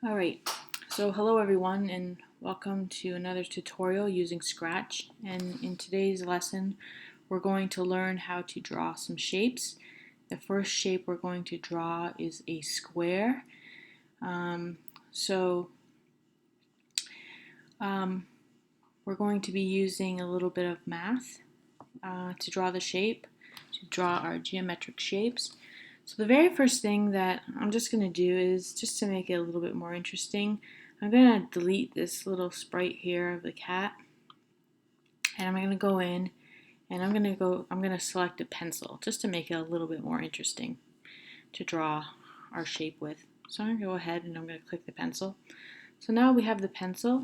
Alright, so hello everyone and welcome to another tutorial using Scratch, and in today's lesson we're going to learn how to draw some shapes. The first shape we're going to draw is a square. We're going to be using a little bit of math to draw the shape, to draw our geometric shapes. So the very first thing that I'm just going to do is, just to make it a little bit more interesting, I'm going to delete this little sprite here of the cat, and I'm going to go in and I'm going to select a pencil just to make it a little bit more interesting to draw our shape with. So I'm going to go ahead and I'm going to click the pencil. So now we have the pencil.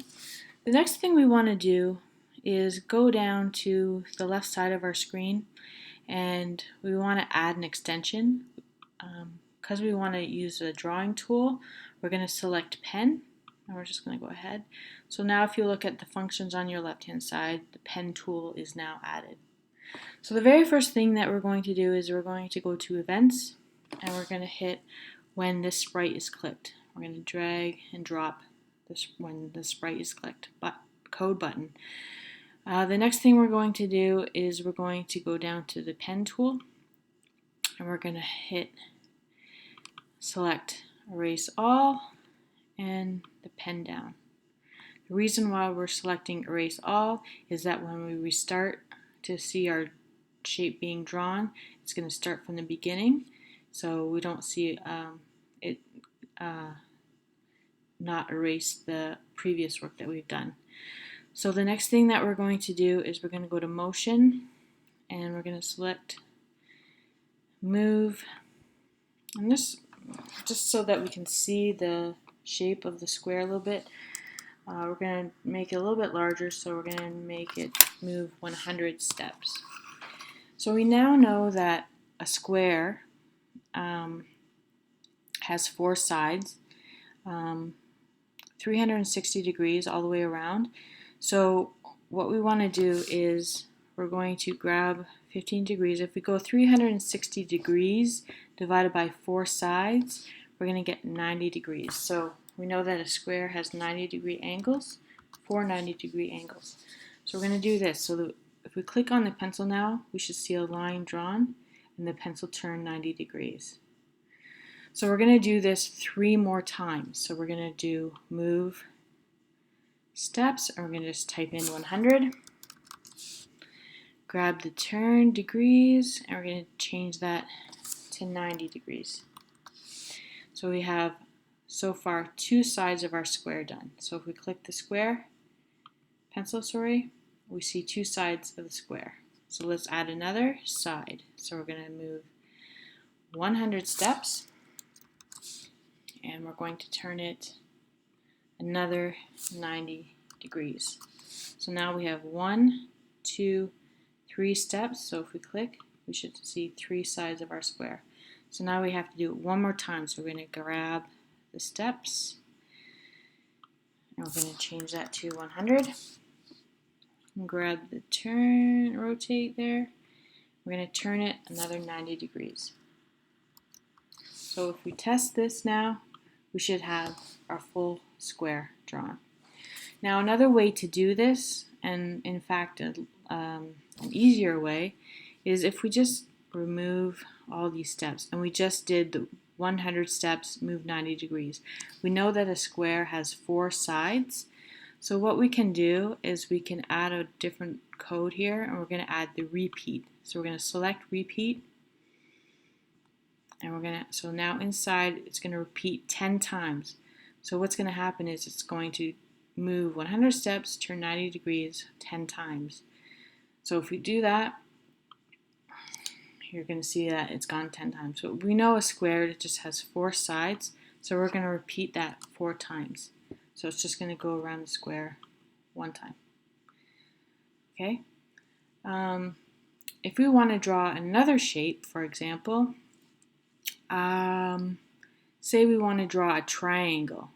The next thing we want to do is go down to the left side of our screen, and we want to add an extension. Because we want to use a drawing tool, we're going to select pen, and we're just going to go ahead. So now if you look at the functions on your left hand side, the pen tool is now added. So the very first thing that we're going to do is we're going to go to events, and we're going to hit when this sprite is clicked. We're going to drag and drop this when the sprite is clicked, code button. The next thing we're going to do is we're going to go down to the pen tool, and we're going to hit select erase all and the pen down. The reason why we're selecting erase all is that when we restart to see our shape being drawn, it's going to start from the beginning, so we don't see it not erase the previous work that we've done. So the next thing that we're going to do is we're going to go to motion, and we're going to select move, and this just so that we can see the shape of the square a little bit. We're going to make it a little bit larger, so we're going to make it move 100 steps. So we now know that a square has four sides, 360 degrees all the way around. So what we want to do is we're going to grab 15 degrees. If we go 360 degrees divided by four sides, we're going to get 90 degrees. So we know that a square has 90-degree angles, four 90-degree angles. So we're going to do this. So if we click on the pencil now, we should see a line drawn and the pencil turn 90 degrees. So we're going to do this 3 more times. So we're going to do move steps, and we're going to just type in 100. Grab the turn degrees, and we're going to change that to 90 degrees. So we have so far 2 sides of our square done. So if we click the pencil, we see 2 sides of the square. So let's add another side. So we're going to move 100 steps, and we're going to turn it another 90 degrees. So now we have 1, 2, 3 steps. So if we click, we should see 3 sides of our square. So now we have to do it one more time. So we're going to grab the steps, and we're going to change that to 100. And grab the turn, rotate there. We're going to turn it another 90 degrees. So if we test this now, we should have our full square drawn. Now another way to do this, and in fact an easier way, is if we just remove all these steps and we just did the 100 steps, move 90 degrees. We know that a square has 4 sides, so what we can do is we can add a different code here, and we're going to add the repeat. So we're going to select repeat, and so now inside it's going to repeat 10 times. So what's going to happen is it's going to move 100 steps, turn 90 degrees 10 times. So if we do that, you're going to see that it's gone 10 times. So we know a square just has 4 sides, so we're going to repeat that 4 times. So it's just going to go around the square 1 time. Okay. If we want to draw another shape, for example, say we want to draw a triangle.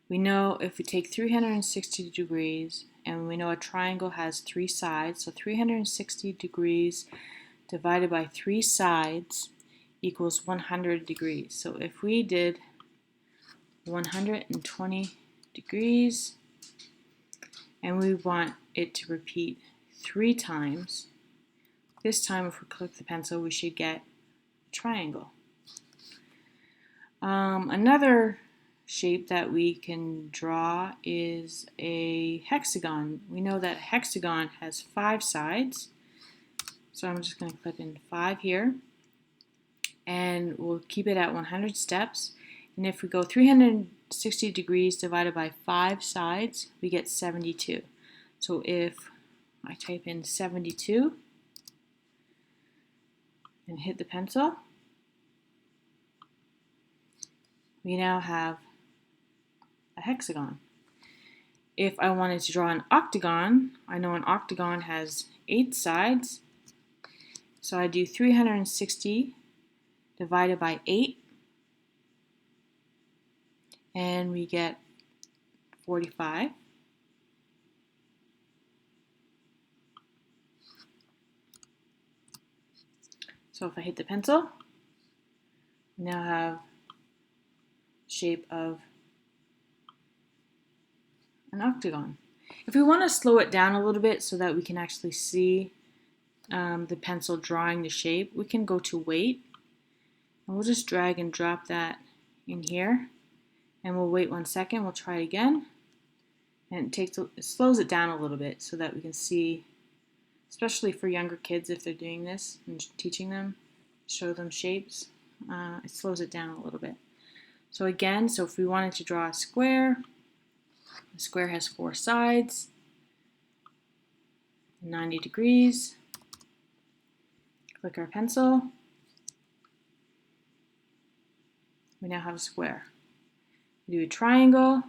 We know if we take 360 degrees, and we know a triangle has 3 sides, so 360 degrees divided by 3 sides equals 100 degrees. So if we did 120 degrees, and we want it to repeat 3 times. This time, if we click the pencil, we should get a triangle. Another shape that we can draw is a hexagon. We know that a hexagon has 5 sides, so I'm just going to click in 5 here, and we'll keep it at 100 steps. And if we go 360 degrees divided by 5 sides, we get 72. So if I type in 72 and hit the pencil, we now have a hexagon. If I wanted to draw an octagon, I know an octagon has 8 sides, so I do 360 divided by 8, and we get 45. So if I hit the pencil, we now have shape of an octagon. If we want to slow it down a little bit so that we can actually see the pencil drawing the shape, we can go to weight, and we'll just drag and drop that in here, and we'll wait 1 second. We'll try it again, and it slows it down a little bit so that we can see, especially for younger kids if they're doing this and teaching them, show them shapes. It slows it down a little bit. So again, if we wanted to draw a square, the square has 4 sides, 90 degrees. Click our pencil. We now have a square. We do a triangle.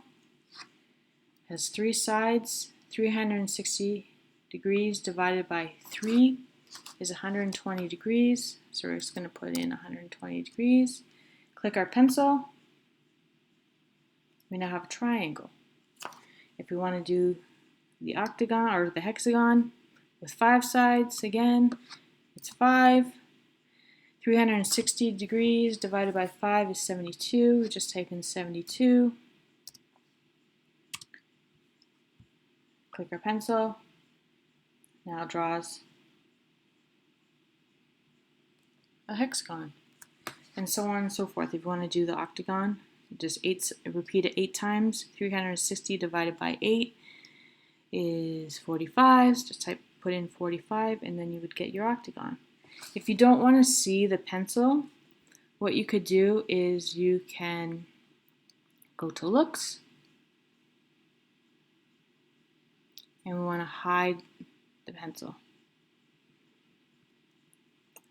Has 3 sides. 360 degrees divided by 3 is 120 degrees. So we're just going to put in 120 degrees. Click our pencil. We now have a triangle. If we want to do the octagon or the hexagon with 5 sides, again, it's 5. 360 degrees divided by 5 is 72. We just type in 72. Click our pencil. Now it draws a hexagon, and so on and so forth. If you want to do the octagon, just repeat it 8 times. 360 divided by 8 is 45. So just put in 45, and then you would get your octagon. If you don't want to see the pencil, what you could do is you can go to looks, and we want to hide the pencil.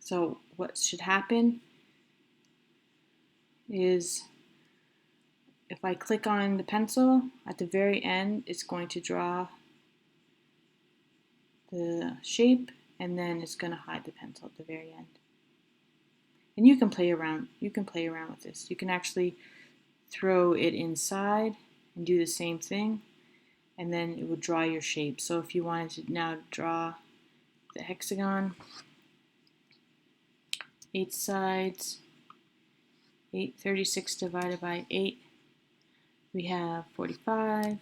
So what should happen is if I click on the pencil, at the very end it's going to draw the shape, and then it's going to hide the pencil at the very end. And you can play around. You can play around with this. You can actually throw it inside and do the same thing, and then it will draw your shape. So if you wanted to now draw the hexagon, 8 sides, 36 divided by 8, we have 45.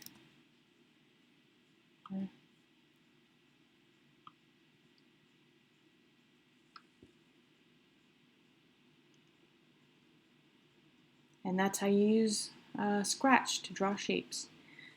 And that's how you use Scratch to draw shapes.